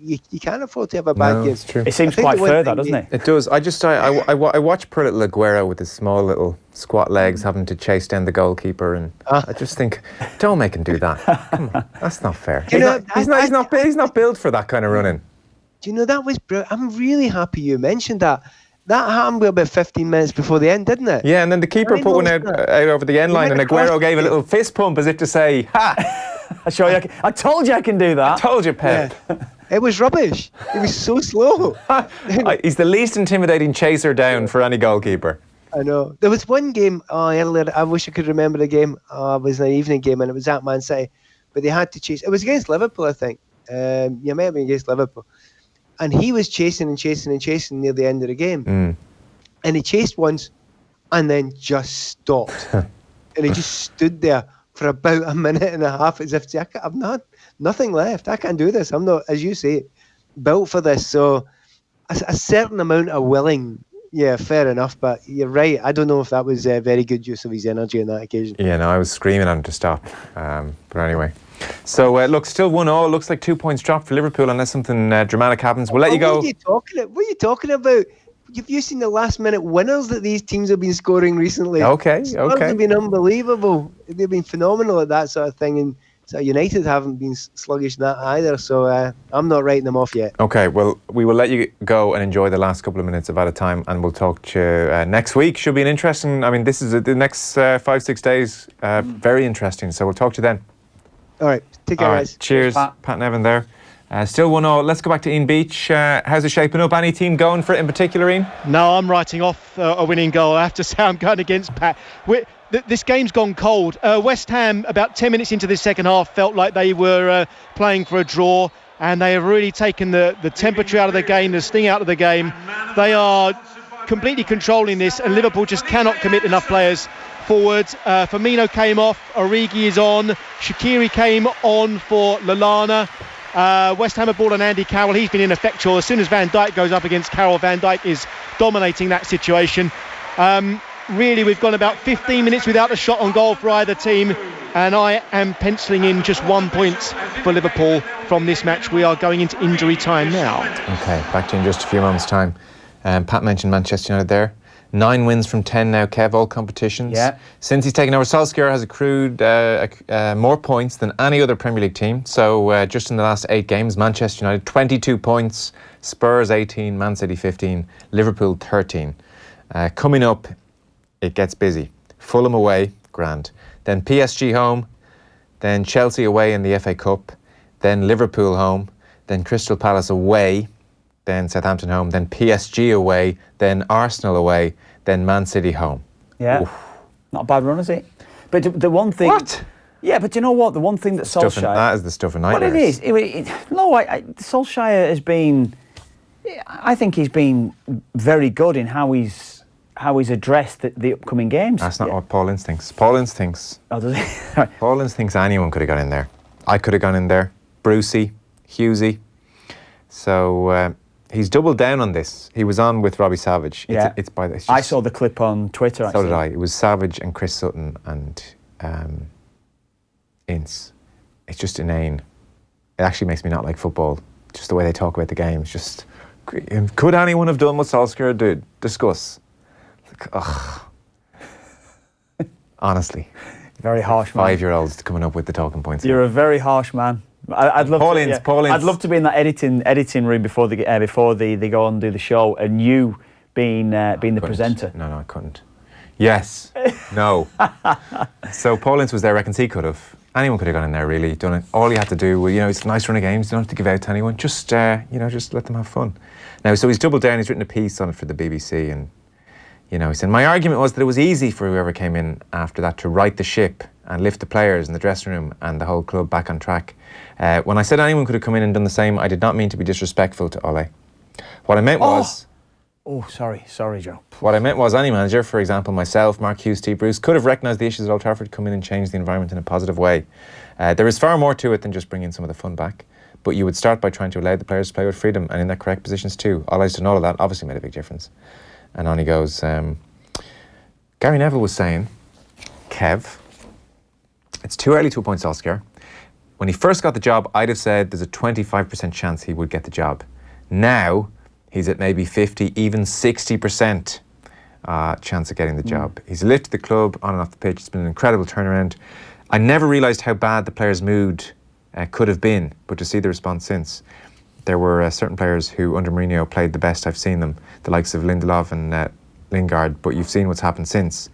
you can't afford to have a bad game. It's true. It seems quite fair, that, doesn't it? It does. I watch poor little Aguero with his small little squat legs having to chase down the goalkeeper, and I just think, don't make him do that. Come on, that's not fair. He's not built for that kind of running. Do you know, that was brilliant. I'm really happy you mentioned that. That happened about 15 minutes before the end, didn't it? Yeah, and then the keeper put one out over the end line, and Aguero gave a little fist pump as if to say, "Ha! I told you I can do that." I told you, Pep. Yeah. It was rubbish. It was so slow. He's the least intimidating chaser down for any goalkeeper. I know. There was one game earlier, I wish I could remember the game. It was an evening game, and it was at Man City. But they had to chase. It was against Liverpool, I think. It may have been against Liverpool. And he was chasing near the end of the game. And he chased once and then just stopped. And he just stood there for about a minute and a half as if to say, I've nothing left. I can't do this. I'm not, as you say, built for this. So a certain amount of willing, yeah, fair enough. But you're right. I don't know if that was a very good use of his energy on that occasion. Yeah, no, I was screaming at him to stop. But anyway. So, look, still 1-1. Looks like 2 points dropped for Liverpool unless something dramatic happens. We'll let you go. What are you talking about? Have you seen the last-minute winners that these teams have been scoring recently? Okay. They've been unbelievable. They've been phenomenal at that sort of thing. And so United haven't been sluggish in that either. So I'm not writing them off yet. Okay, well, we will let you go and enjoy the last couple of minutes of Out of Time, and we'll talk to you next week. Should be an interesting... I mean, this is the next 5-6 days. Very interesting. So we'll talk to you then. All right, take care, guys. Cheers, Pat and Nevin there. Still 1-0. Let's go back to Ian Beach. How's it shaping up? Any team going for it in particular, Ian? No, I'm writing off a winning goal. I have to say I'm going against Pat. This game's gone cold. West Ham, about 10 minutes into this second half, felt like they were playing for a draw, and they have really taken the temperature out of the game, the sting out of the game. They are completely controlling this, and Liverpool just cannot commit enough players forwards. Firmino came off, Origi is on, Shaqiri came on for Lallana. West Ham have brought on Andy Carroll. He's been ineffectual. As soon as Van Dijk goes up against Carroll, Van Dijk is dominating that situation. Really, we've gone about 15 minutes without a shot on goal for either team, and I am penciling in just 1 point for Liverpool from this match. We are going into injury time now. Okay, back to you in just a few moments' time. Pat mentioned Manchester United there. 9 wins from 10 now, Kev, all competitions. Yeah. Since he's taken over, Solskjaer has accrued more points than any other Premier League team. So just in the last 8 games, Manchester United 22 points, Spurs 18, Man City 15, Liverpool 13. Coming up, it gets busy. Fulham away, grand. Then PSG home, then Chelsea away in the FA Cup, then Liverpool home, then Crystal Palace away, then Southampton home, then PSG away, then Arsenal away, then Man City home. Yeah, Oof. Not a bad run, is it? But the one thing... What? Yeah, but you know what? The one thing that Solskjaer... That is the stuff of nightmares. Well, it is. Solskjaer has been... I think he's been very good in how he's addressed the upcoming games. That's not what Paul Ince thinks. Paul Ince thinks. Oh, does he? Paul Ince thinks anyone could have got in there. I could have gone in there. Brucey, Hughesy. So he's doubled down on this. He was on with Robbie Savage. I saw the clip on Twitter. So did I. It was Savage and Chris Sutton and Ince. It's just inane. It actually makes me not like football. Just the way they talk about the game. It's just, could anyone have done what Solskjaer did? Discuss. Ugh. Honestly. Very harsh man. 5-year-olds coming up with the talking points. You're a very harsh man. I'd love Paul Ince. I'd love to be in that editing room before they go on and do the show, and you being the presenter. No, I couldn't. Yes. No. So Paul Ince was there. Reckons he could have. Anyone could have gone in there, really, done it. All you had to do, it's a nice run of games. You don't have to give out to anyone. Just let them have fun. Now, so he's doubled down. He's written a piece on it for the BBC, and he said, my argument was that it was easy for whoever came in after that to right the ship and lift the players in the dressing room and the whole club back on track. When I said anyone could have come in and done the same, I did not mean to be disrespectful to Ole. What I meant was... Oh, sorry, Joe. What I meant was any manager, for example, myself, Mark Hughes, Steve Bruce, could have recognised the issues at Old Trafford, come in and change the environment in a positive way. There is far more to it than just bringing some of the fun back. But you would start by trying to allow the players to play with freedom and in their correct positions too. Ole's done all of that, obviously made a big difference. And on he goes. Gary Neville was saying, Kev, it's too early to appoint Solskjaer. When he first got the job, I'd have said there's a 25% chance he would get the job. Now, he's at maybe 50, even 60% chance of getting the job. He's lifted the club on and off the pitch. It's been an incredible turnaround. I never realised how bad the players' mood could have been, but to see the response since. There were certain players who, under Mourinho, played the best I've seen them, the likes of Lindelof and Lingard, but you've seen what's happened since.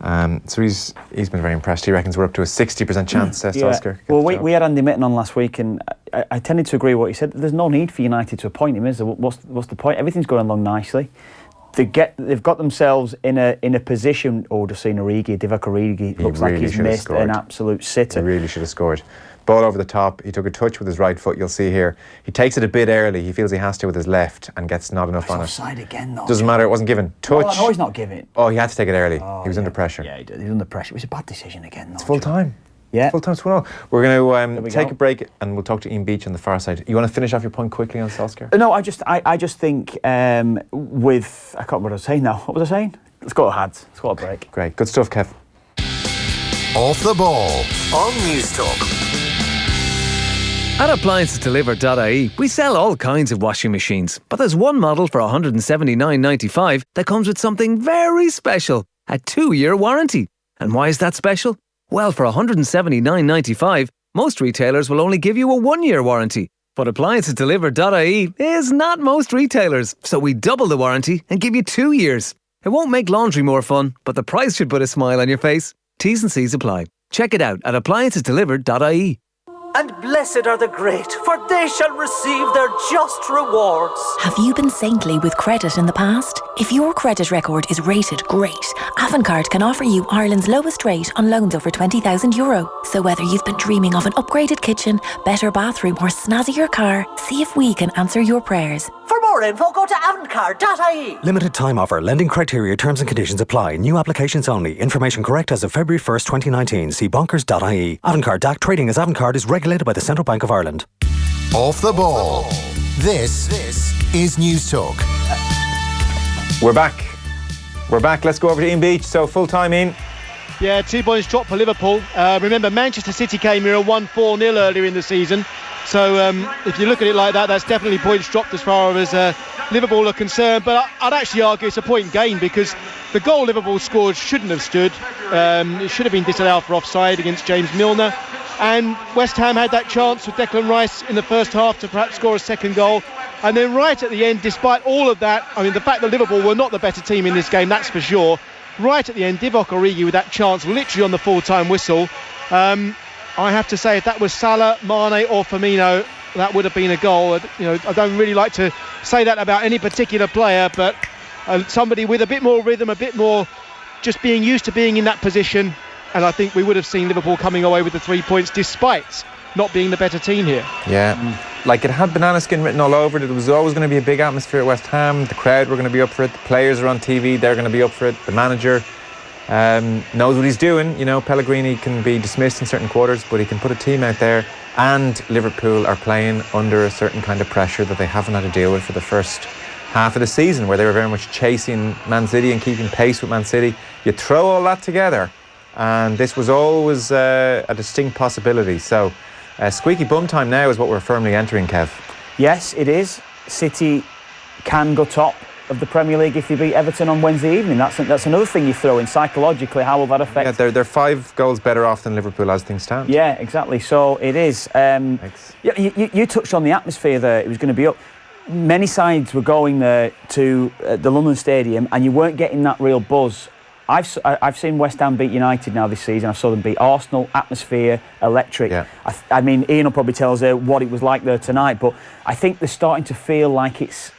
So he's been very impressed. He reckons we're up to a 60% chance Solskjaer. Well, we had Andy Mitten on last week, and I tended to agree with what he said. There's no need for United to appoint him, is there? What's the point? Everything's going along nicely. They've got themselves in a position. Oh, just seen Divock Origi looks like he's missed an absolute sitter. He really should have scored. Ball over the top. He took a touch with his right foot. You'll see here. He takes it a bit early. He feels he has to with his left and gets not enough on it. Offside again, though. Doesn't matter. It wasn't given. Touch. No, he's not giving. Oh, he had to take it early. He was under pressure. Yeah, he did. He was under pressure. It was a bad decision again, though. It's full time. Yeah. Full time 1-0. We're going to take a break and we'll talk to Ian Beach on the far side. You want to finish off your point quickly on Solskjaer? No, I just think I can't remember what I was saying now. What was I saying? Let's go to Hads. Let's go to break. Great. Good stuff, Kev. Off the ball on News Talk. At AppliancesDelivered.ie, we sell all kinds of washing machines, but there's one model for $179.95 that comes with something very special, a 2-year warranty. And why is that special? Well, for $179.95, most retailers will only give you a 1-year warranty. But AppliancesDelivered.ie is not most retailers, so we double the warranty and give you 2 years. It won't make laundry more fun, but the price should put a smile on your face. T's and C's apply. Check it out at AppliancesDelivered.ie. And blessed are the great, for they shall receive their just rewards. Have you been saintly with credit in the past? If your credit record is rated great, Avantcard can offer you Ireland's lowest rate on loans over €20,000. So whether you've been dreaming of an upgraded kitchen, better bathroom or snazzier car, see if we can answer your prayers. For more info, go to avantcard.ie. Limited time offer. Lending criteria, terms and conditions apply. New applications only. Information correct as of February 1st, 2019. See bonkers.ie. Avantcard DAC trading as Avantcard is regulated by the Central Bank of Ireland. Off the ball. This is News Talk. We're back. Let's go over to Ian Beach. So full time, Ian. Yeah, 2 points dropped for Liverpool. Remember, Manchester City came here and won 4-0 earlier in the season. So if you look at it like that, that's definitely points dropped as far as Liverpool are concerned. But I'd actually argue it's a point gain because the goal Liverpool scored shouldn't have stood. It should have been disallowed for offside against James Milner. And West Ham had that chance with Declan Rice in the first half to perhaps score a second goal. And then right at the end, despite all of that, I mean, the fact that Liverpool were not the better team in this game, that's for sure. Right at the end, Divock Origi with that chance literally on the full-time whistle. I have to say, if that was Salah, Mane or Firmino, that would have been a goal. I don't really like to say that about any particular player, but somebody with a bit more rhythm, a bit more just being used to being in that position. And I think we would have seen Liverpool coming away with the 3 points despite not being the better team here. Yeah. like, it had banana skin written all over it. It was always going to be a big atmosphere at West Ham. The crowd were going to be up for it. The players are on TV. They're going to be up for it. The manager knows what he's doing. You know, Pellegrini can be dismissed in certain quarters, but he can put a team out there. And Liverpool are playing under a certain kind of pressure that they haven't had to deal with for the first half of the season, where they were very much chasing Man City and keeping pace with Man City. You throw all that together, and this was always a distinct possibility. So squeaky bum time now is what we're firmly entering, Kev. Yes, it is. City can go top of the Premier League if they beat Everton on Wednesday evening. That's another thing you throw in psychologically. How will that affect? Yeah, they're 5 goals better off than Liverpool as things stand. Yeah, exactly. So it is. You touched on the atmosphere there. It was going to be up. Many sides were going there to the London Stadium, and you weren't getting that real buzz. I've seen West Ham beat United now this season. I saw them beat Arsenal. Atmosphere, electric. Yeah. I mean, Ian will probably tell us what it was like there tonight, but I think they're starting to feel like it's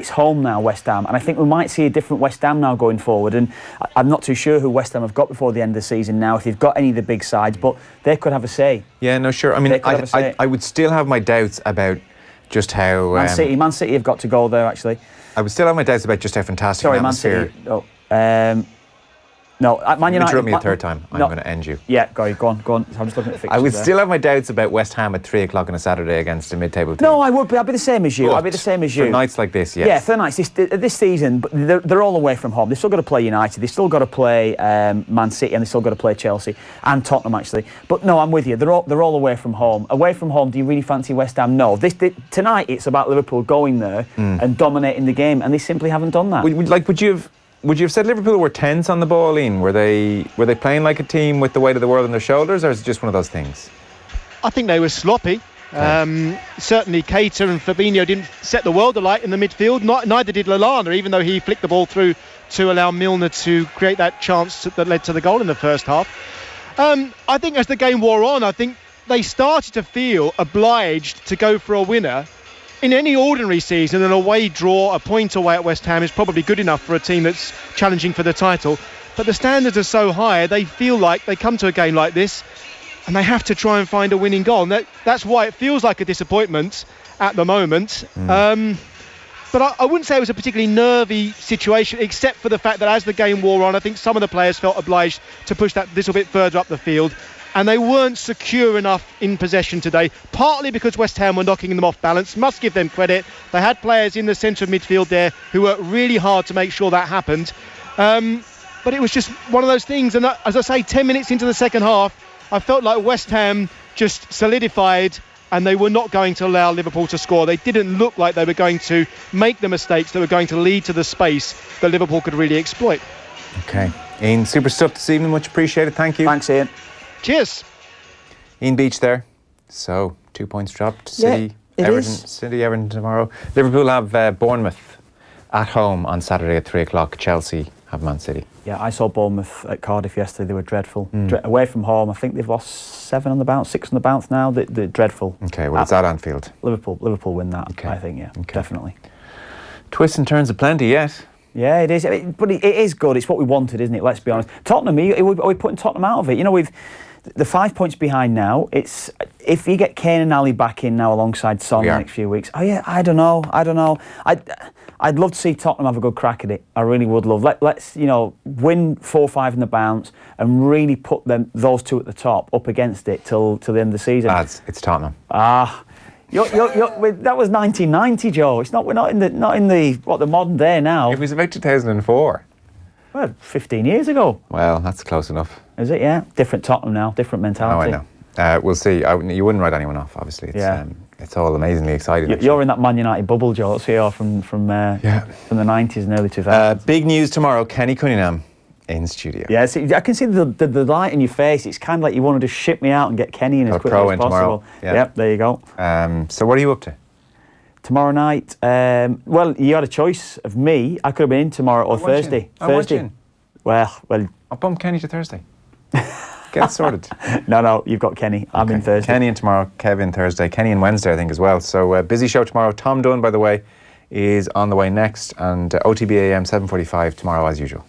home now, West Ham, and I think we might see a different West Ham now going forward. And I'm not too sure who West Ham have got before the end of the season now, if they've got any of the big sides, but they could have a say. Yeah, no, sure. I mean, I would still have my doubts about just how Man City have got to go there. Actually, I would still have my doubts about just how fantastic. Sorry, Man City. No, Man United. Interrupt me a third time. I'm going to end you. Yeah, go on. I'm just looking at the fixtures. I would still have my doubts about West Ham at 3 o'clock on a Saturday against a mid-table team. No, I would be. I'd be the same as you. For nights like this, yes. Yeah, for nights this season, but they're all away from home. They've still got to play United. They've still got to play Man City, and they've still got to play Chelsea and Tottenham, actually. But no, I'm with you. They're all away from home. Away from home, do you really fancy West Ham? No. Tonight, it's about Liverpool going there and dominating the game, and they simply haven't done that. Would you have said Liverpool were tense on the ball, Ian? Were they playing like a team with the weight of the world on their shoulders, or is it just one of those things? I think they were sloppy. Certainly Keita and Fabinho didn't set the world alight in the midfield. Neither did Lallana, even though he flicked the ball through to allow Milner to create that chance that led to the goal in the first half. I think as the game wore on, I think they started to feel obliged to go for a winner. In any ordinary season, an away draw, a point away at West Ham is probably good enough for a team that's challenging for the title. But the standards are so high, they feel like they come to a game like this and they have to try and find a winning goal. And that's why it feels like a disappointment at the moment. But I wouldn't say it was a particularly nervy situation, except for the fact that as the game wore on, I think some of the players felt obliged to push that little bit further up the field. And they weren't secure enough in possession today, partly because West Ham were knocking them off balance. Must give them credit. They had players in the centre of midfield there who worked really hard to make sure that happened. But it was just one of those things. And as I say, 10 minutes into the second half, I felt like West Ham just solidified and they were not going to allow Liverpool to score. They didn't look like they were going to make the mistakes that were going to lead to the space that Liverpool could really exploit. Okay. Ian, super stuff this evening. Much appreciated. Thank you. Thanks, Ian. Cheers. Ian Beach there. So 2 points dropped. City, Everton tomorrow. Liverpool have Bournemouth at home on Saturday at 3 o'clock. Chelsea have Man City. Yeah, I saw Bournemouth at Cardiff yesterday. They were dreadful. Away from home, I think they've lost 6 on the bounce now. They're dreadful. Okay, well, it's at Anfield. Liverpool win that, okay. I think, definitely. Twists and turns aplenty yet. Yeah, it is. But it is good. It's what we wanted, isn't it? Let's be honest. Tottenham, are we putting Tottenham out of it? You know, the 5 points behind now. It's if you get Kane and Ali back in now alongside Son in the next few weeks. Oh yeah, I don't know. I'd love to see Tottenham have a good crack at it. I really would love. Let's win 4-5 in the bounce and really put those two at the top up against it till the end of the season. Lads, it's Tottenham. That was 1990, Joe. We're not in the modern day now. It was about 2004. Well, 15 years ago. Well, that's close enough. Is it? Yeah. Different Tottenham now, different mentality. Oh, I know. We'll see. You wouldn't write anyone off, obviously. It's all amazingly exciting. You're in that Man United bubble, Joe. Let's see, from the 90s and early 2000s. Big news tomorrow. Kenny Cunningham in studio. Yeah, I can see the light in your face. It's kind of like you want to just ship me out and get Kenny in as quickly as possible. Tomorrow. Yep, there you go. So what are you up to? Tomorrow night, well, you had a choice of me. I could have been in tomorrow or Thursday. Thursday. Well, I'll bump Kenny to Thursday. Get it sorted. No, you've got Kenny. I'm in Thursday. Kenny in tomorrow, Kevin Thursday, Kenny in Wednesday, I think, as well. So busy show tomorrow. Tom Dunn, by the way, is on the way next, and OTB AM 7:45 tomorrow as usual.